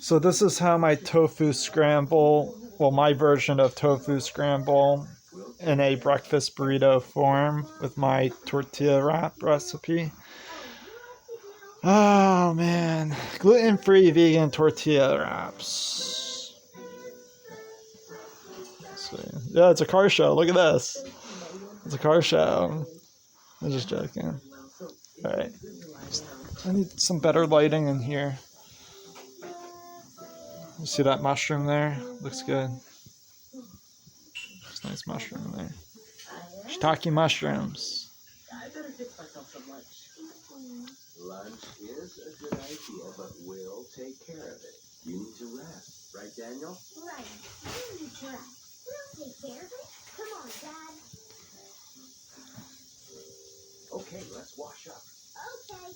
So this is how my tofu scramble, well, my version of tofu scramble in a breakfast burrito form with my tortilla wrap recipe. Oh man, gluten-free vegan tortilla wraps. Yeah, it's a car show. Look at this. It's a car show. I'm just joking. All right. I need some better lighting in here. You see that mushroom there? Looks good. There's a nice mushroom there. Shiitake mushrooms. I better fix myself some lunch. Lunch is a good idea, but we'll take care of it. You need to rest, right, Daniel? Right. You need to rest. We'll take care of it. Come on, Dad. Okay, let's wash up. Okay.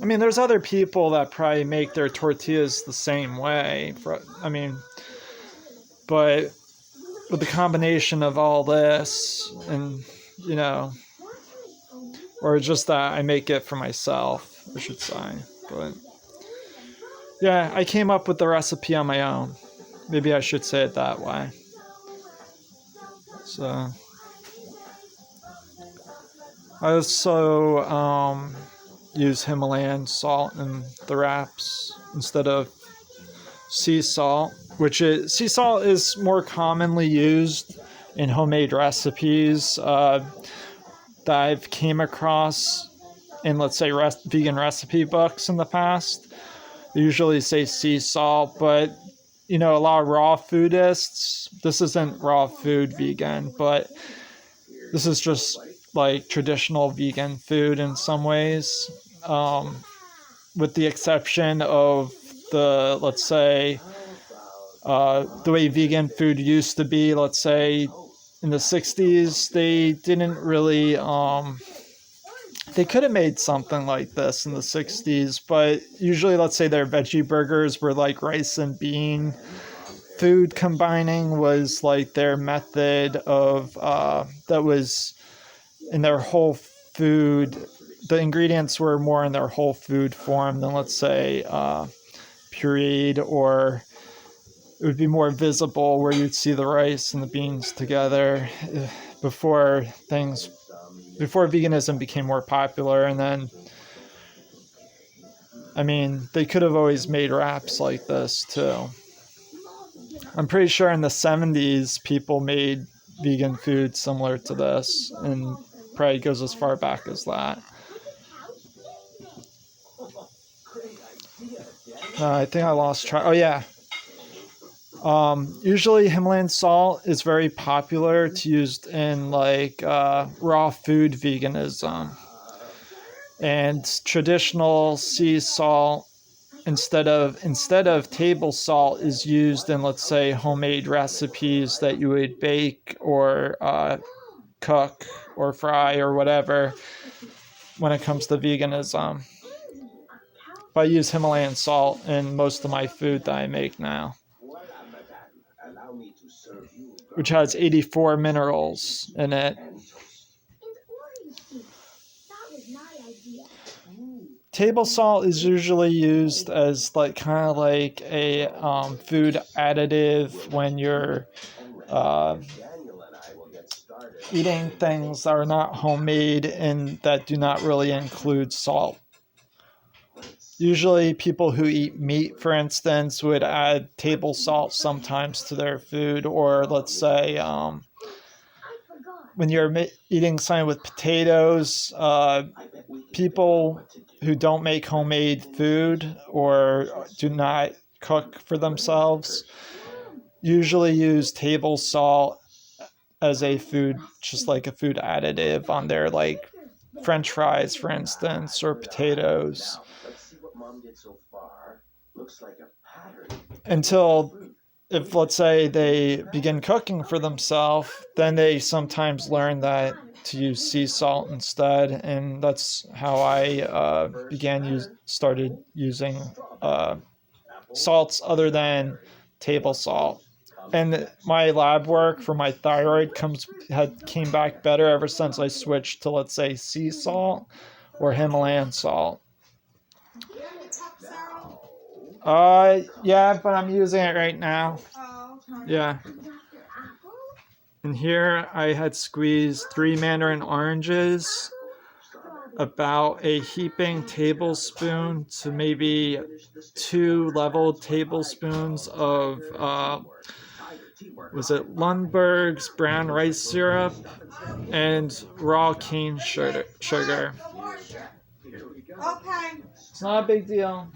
I mean, there's other people that probably make their tortillas the same way. But with the combination of all this and, or just that I make it for myself, I should say. But yeah, I came up with the recipe on my own. Maybe I should say it that way. So I also use Himalayan salt in the wraps instead of sea salt, sea salt is more commonly used in homemade recipes that I've came across in, let's say, vegan recipe books in the past. They usually say sea salt, but a lot of raw foodists, this isn't raw food vegan, but this is just like traditional vegan food in some ways, with the exception of let's say, the way vegan food used to be, let's say, in the 60s, they didn't really, they could have made something like this in the 60s, but usually, let's say, their veggie burgers were like rice and bean. Food combining was like their method of, that was in their whole food. The ingredients were more in their whole food form than, let's say, pureed, or it would be more visible where you'd see the rice and the beans together before veganism became more popular. And then, I mean, they could have always made wraps like this too. I'm pretty sure in the 70s people made vegan food similar to this, and probably goes as far back as that. I think I lost track. Oh yeah. Usually Himalayan salt is very popular to use in like raw food veganism, and traditional sea salt instead of table salt is used in, let's say, homemade recipes that you would bake or cook or fry or whatever when it comes to veganism. But I use Himalayan salt in most of my food that I make now, which has 84 minerals in it. Table salt is usually used as like kind of like a food additive when you're eating things that are not homemade and that do not really include salt. Usually people who eat meat, for instance, would add table salt sometimes to their food, or let's say when you're eating something with potatoes, people who don't make homemade food or do not cook for themselves usually use table salt as a food, just like a food additive on their like French fries, for instance, or potatoes. Until, if let's say they begin cooking for themselves, then they sometimes learn that to use sea salt instead, and that's how I started using salts other than table salt. And my lab work for my thyroid came back better ever since I switched to, let's say, sea salt or Himalayan salt. Yeah, but I'm using it right now. Oh, okay. Yeah. Dr. Apple? And here I had squeezed 3 mandarin oranges, about a heaping tablespoon to maybe 2 level tablespoons of was it Lundberg's brown rice syrup and raw cane sugar. Okay. It's not a big deal.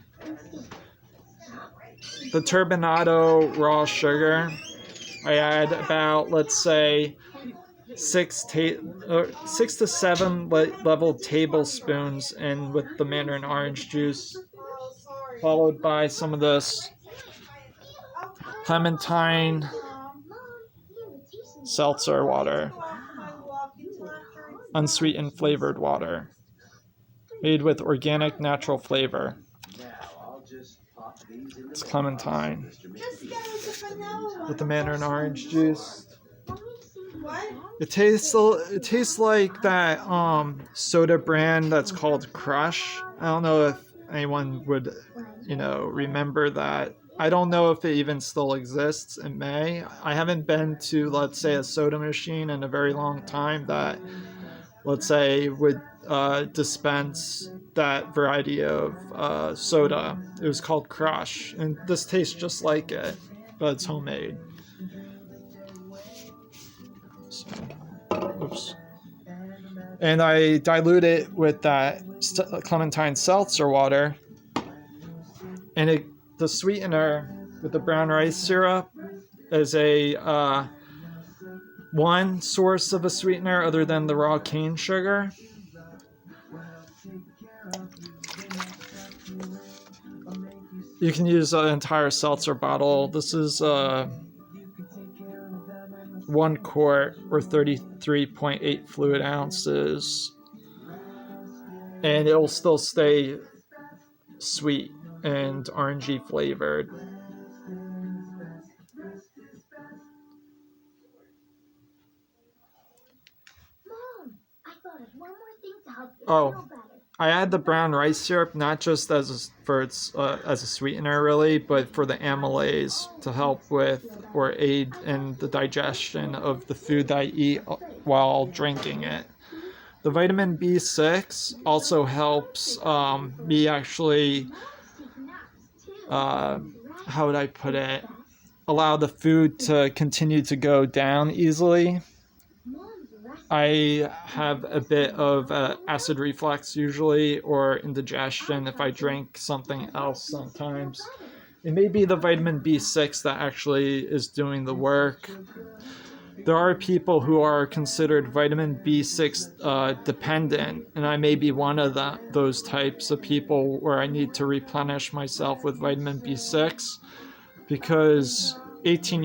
The turbinado raw sugar, I add about, let's say, 6 to 7 level tablespoons in with the mandarin orange juice, Oh, sorry. followed by some of this clementine Mom, seltzer water, unsweetened flavored water, made with organic natural flavor. It's clementine just get us a vanilla one. with the mandarin orange juice. What? It tastes like that soda brand that's called Crush. I don't know if anyone would, remember that. I don't know if it even still exists. It may. I haven't been to, let's say, a soda machine in a very long time that, let's say, would dispense that variety of soda. It was called Crush, and this tastes just like it, but it's homemade. So, oops. And I dilute it with that clementine seltzer water, and the sweetener with the brown rice syrup is a one source of a sweetener other than the raw cane sugar. You can use an entire seltzer bottle. This is 1 quart or 33.8 fluid ounces, and it will still stay sweet and orangey flavored. Mom, I thought of one more thing to help you Oh. feel better. I add the brown rice syrup not just as a sweetener really, but for the amylase to help with or aid in the digestion of the food that I eat while drinking it. The vitamin B6 also helps me actually, how would I put it, allow the food to continue to go down easily. I have a bit of acid reflux usually, or indigestion if I drink something else sometimes. It may be the vitamin B6 that actually is doing the work. There are people who are considered vitamin B6 dependent, and I may be one of those types of people where I need to replenish myself with vitamin B6 because 18 years